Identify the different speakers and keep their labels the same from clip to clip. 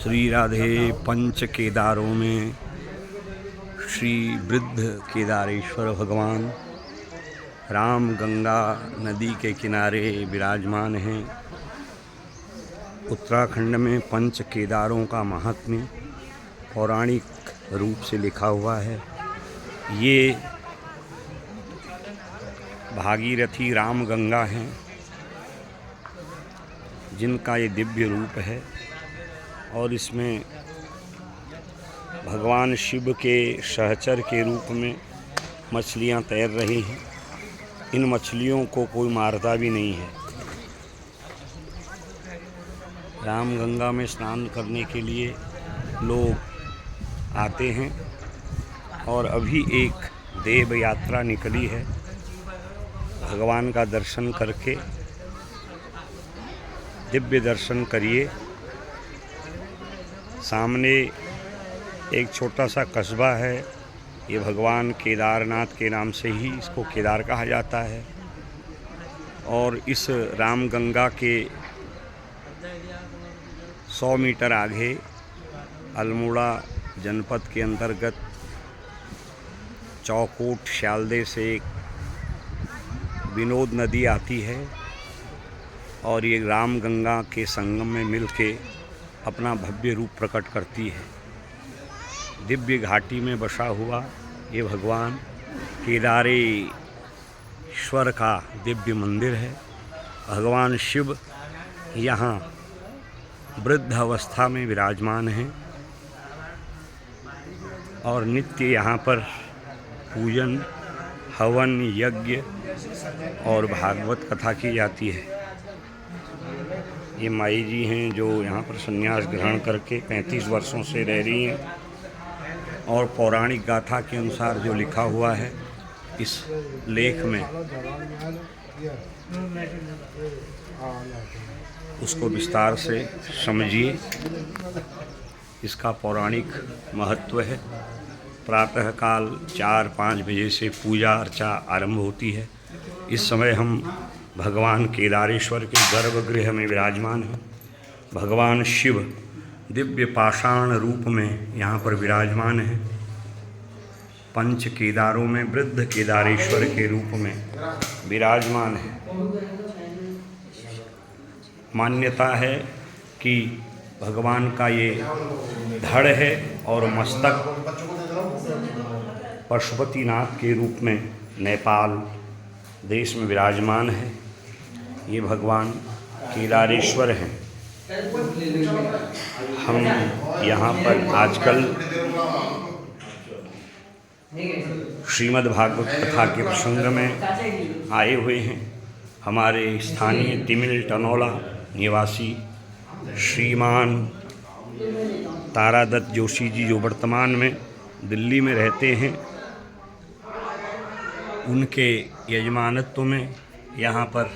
Speaker 1: श्री राधे। पंच केदारों में श्री वृद्ध केदारेश्वर भगवान राम गंगा नदी के किनारे विराजमान हैं। उत्तराखंड में पंच केदारों का महात्म्य पौराणिक रूप से लिखा हुआ है। ये भागीरथी राम गंगा हैं, जिनका ये दिव्य रूप है और इसमें भगवान शिव के सहचर के रूप में मछलियां तैर रही हैं। इन मछलियों को कोई मारता भी नहीं है। राम गंगा में स्नान करने के लिए लोग आते हैं और अभी एक देव यात्रा निकली है। भगवान का दर्शन करके दिव्य दर्शन करिए। सामने एक छोटा सा कस्बा है। ये भगवान केदारनाथ के नाम से ही इसको केदार कहा जाता है। और इस राम गंगा के 100 मीटर आगे अल्मोड़ा जनपद के अंतर्गत चौकोट श्यालदे से एक विनोद नदी आती है और ये राम गंगा के संगम में मिलके अपना भव्य रूप प्रकट करती है। दिव्य घाटी में बसा हुआ ये भगवान केदारेश्वर का दिव्य मंदिर है। भगवान शिव यहाँ वृद्ध अवस्था में विराजमान हैं और नित्य यहाँ पर पूजन, हवन, यज्ञ और भागवत कथा की जाती है। ये माई जी हैं जो यहाँ पर संन्यास ग्रहण करके 35 वर्षों से रह रही हैं और पौराणिक गाथा के अनुसार जो लिखा हुआ है इस लेख में उसको विस्तार से समझिए। इसका पौराणिक महत्व है। प्रातःकाल 4-5 बजे से पूजा अर्चा आरंभ होती है। इस समय हम भगवान केदारेश्वर के गर्भगृह में विराजमान हैं। भगवान शिव दिव्य पाषाण रूप में यहाँ पर विराजमान हैं। पंच केदारों में वृद्ध केदारेश्वर के रूप में विराजमान हैं। मान्यता है कि भगवान का ये धड़ है और मस्तक पशुपतिनाथ के रूप में नेपाल देश में विराजमान है। ये भगवान केदारेश्वर हैं। हम यहाँ पर आजकल श्रीमद् भागवत कथा के प्रसंग में आए हुए हैं। हमारे स्थानीय तिमिल टनौला निवासी श्रीमान तारादत्त जोशी जी, जो वर्तमान में दिल्ली में रहते हैं, उनके यजमानत्व में यहाँ पर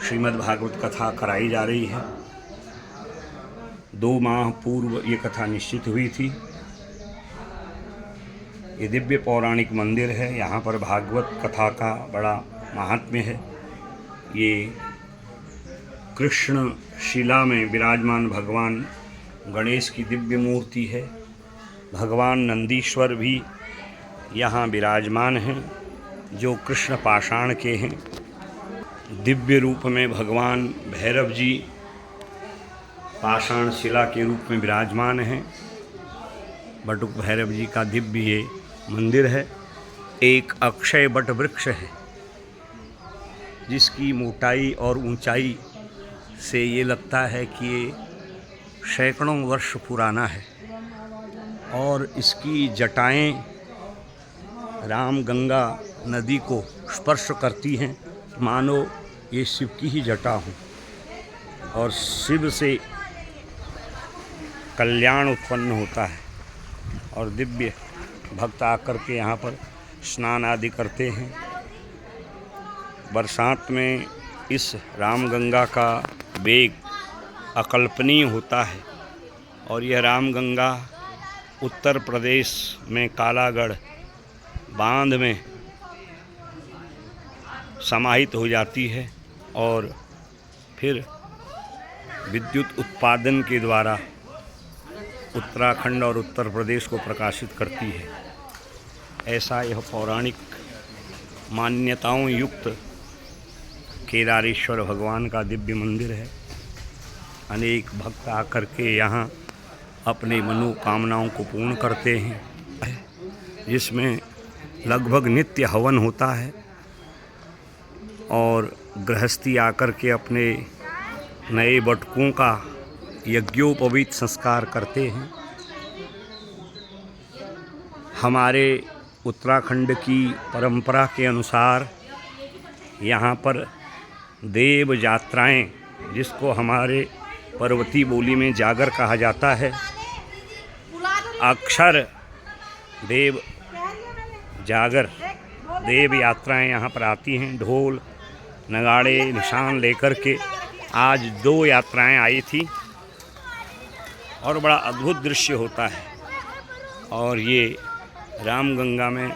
Speaker 1: श्रीमद् भागवत कथा कराई जा रही है। 2 माह पूर्व ये कथा निश्चित हुई थी। ये दिव्य पौराणिक मंदिर है। यहाँ पर भागवत कथा का बड़ा महात्म्य है। ये कृष्ण शिला में विराजमान भगवान गणेश की दिव्य मूर्ति है। भगवान नंदीश्वर भी यहाँ विराजमान हैं, जो कृष्ण पाषाण के हैं। दिव्य रूप में भगवान भैरव जी पाषाण शिला के रूप में विराजमान हैं। बटुक भैरव जी का दिव्य ये मंदिर है। एक अक्षय बट वृक्ष है, जिसकी मोटाई और ऊंचाई से ये लगता है कि ये सैकड़ों वर्ष पुराना है और इसकी जटाएं राम गंगा नदी को स्पर्श करती हैं, मानो ये शिव की ही जटा हो। और शिव से कल्याण उत्पन्न होता है और दिव्य भक्त आकर के यहाँ पर स्नान आदि करते हैं। बरसात में इस राम गंगा का वेग अकल्पनीय होता है और यह राम गंगा उत्तर प्रदेश में कालागढ़ बांध में समाहित हो जाती है और फिर विद्युत उत्पादन के द्वारा उत्तराखंड और उत्तर प्रदेश को प्रकाशित करती है। ऐसा यह पौराणिक मान्यताओं युक्त केदारेश्वर भगवान का दिव्य मंदिर है। अनेक भक्त आकर के यहाँ अपने मनोकामनाओं को पूर्ण करते हैं, जिसमें लगभग नित्य हवन होता है और गृहस्थी आकर के अपने नए बटुकों का यज्ञोपवीत संस्कार करते हैं। हमारे उत्तराखंड की परंपरा के अनुसार यहाँ पर देव यात्राएं, जिसको हमारे पर्वती बोली में जागर कहा जाता है, अक्षर देव जागर देव यात्राएं यहाँ पर आती हैं। ढोल नगाड़े निशान लेकर के आज 2 यात्राएं आई थी और बड़ा अद्भुत दृश्य होता है। और ये रामगंगा में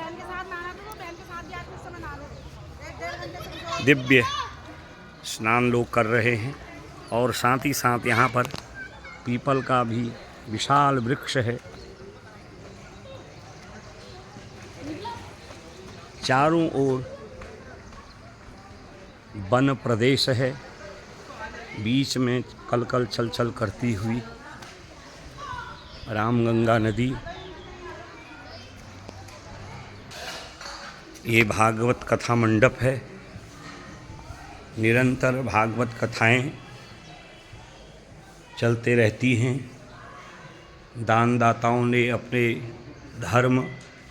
Speaker 1: दिव्य स्नान लोग कर रहे हैं और साथ ही साथ यहाँ पर पीपल का भी विशाल वृक्ष है। चारों ओर वन प्रदेश है, बीच में कलकल छलछल करती हुई रामगंगा नदी। ये भागवत कथा मंडप है। निरंतर भागवत कथाएं चलते रहती हैं। दानदाताओं ने अपने धर्म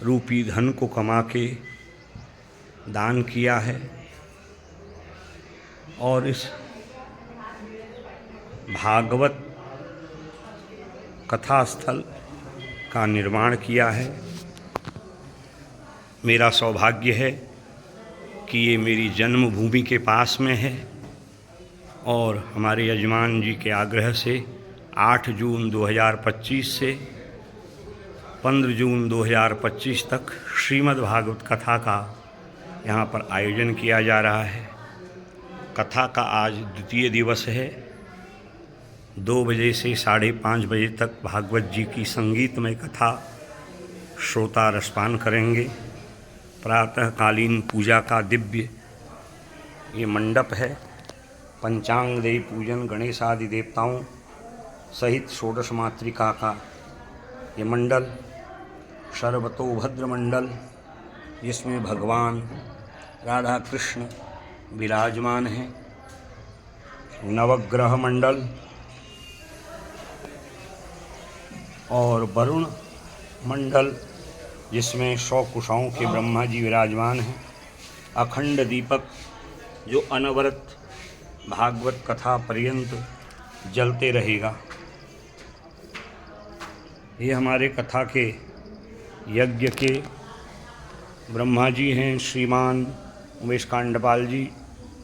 Speaker 1: रूपी धन को कमा के दान किया है और इस भागवत कथा स्थल का निर्माण किया है। मेरा सौभाग्य है कि ये मेरी जन्मभूमि के पास में है और हमारे यजमान जी के आग्रह से 8 जून 2025 से 15 जून 2025 तक श्रीमद् भागवत कथा का यहाँ पर आयोजन किया जा रहा है। कथा का आज द्वितीय दिवस है। 2 बजे से 5:30 बजे तक भागवत जी की संगीतमय कथा श्रोता रसपान करेंगे। प्रातःकालीन पूजा का दिव्य ये मंडप है। पंचांग देवी पूजन, गणेश आदि देवताओं सहित षोडश मातृका का ये मंडल, सर्वतोभद्र मंडल, जिसमें भगवान राधा कृष्ण विराजमान हैं। नवग्रह मंडल और वरुण मंडल, जिसमें 100 कुशाओं के ब्रह्मा जी विराजमान हैं। अखंड दीपक जो अनवरत भागवत कथा पर्यंत जलते रहेगा। ये हमारे कथा के यज्ञ के ब्रह्मा जी हैं, श्रीमान उमेश कांडपाल जी।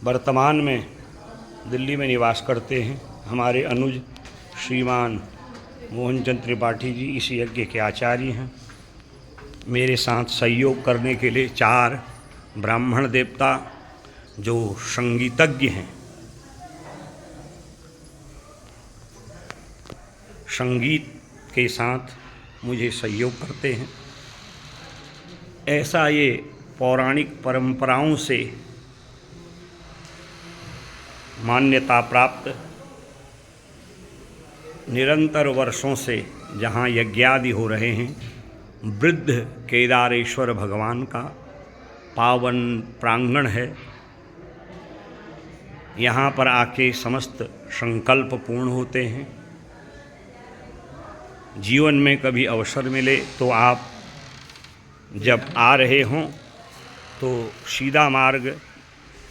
Speaker 1: वर्तमान में दिल्ली में निवास करते हैं। हमारे अनुज श्रीमान मोहनचंद त्रिपाठी जी इस यज्ञ के आचार्य हैं। मेरे साथ सहयोग करने के लिए 4 ब्राह्मण देवता जो संगीतज्ञ हैं, संगीत के साथ मुझे सहयोग करते हैं। ऐसा ये पौराणिक परंपराओं से मान्यता प्राप्त निरंतर वर्षों से जहाँ यज्ञादि हो रहे हैं, वृद्ध केदारेश्वर भगवान का पावन प्रांगण है। यहाँ पर आके समस्त संकल्प पूर्ण होते हैं। जीवन में कभी अवसर मिले तो आप जब आ रहे हों तो सीधा मार्ग,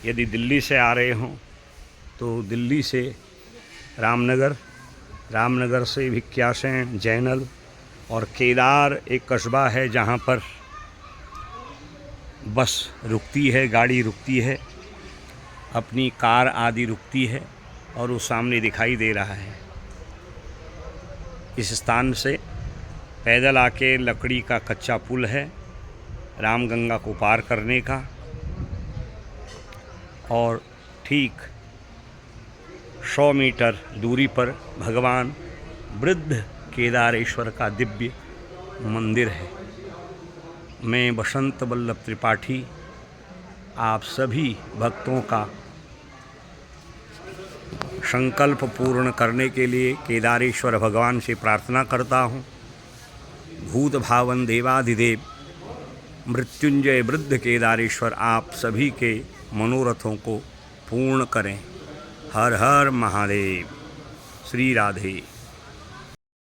Speaker 1: यदि दिल्ली से आ रहे हों तो दिल्ली से रामनगर, रामनगर से भिक्यासेन, जैनल और केदार एक कस्बा है जहाँ पर बस रुकती है, गाड़ी रुकती है, अपनी कार आदि रुकती है और वो सामने दिखाई दे रहा है। इस स्थान से पैदल आके लकड़ी का कच्चा पुल है रामगंगा को पार करने का, और ठीक 100 मीटर दूरी पर भगवान वृद्ध केदारेश्वर का दिव्य मंदिर है। मैं बसंत वल्लभ त्रिपाठी आप सभी भक्तों का संकल्प पूर्ण करने के लिए केदारेश्वर भगवान से प्रार्थना करता हूँ। भूत भावन देवाधिदेव मृत्युंजय वृद्ध केदारेश्वर आप सभी के मनोरथों को पूर्ण करें। हर हर महादेव। श्री राधे।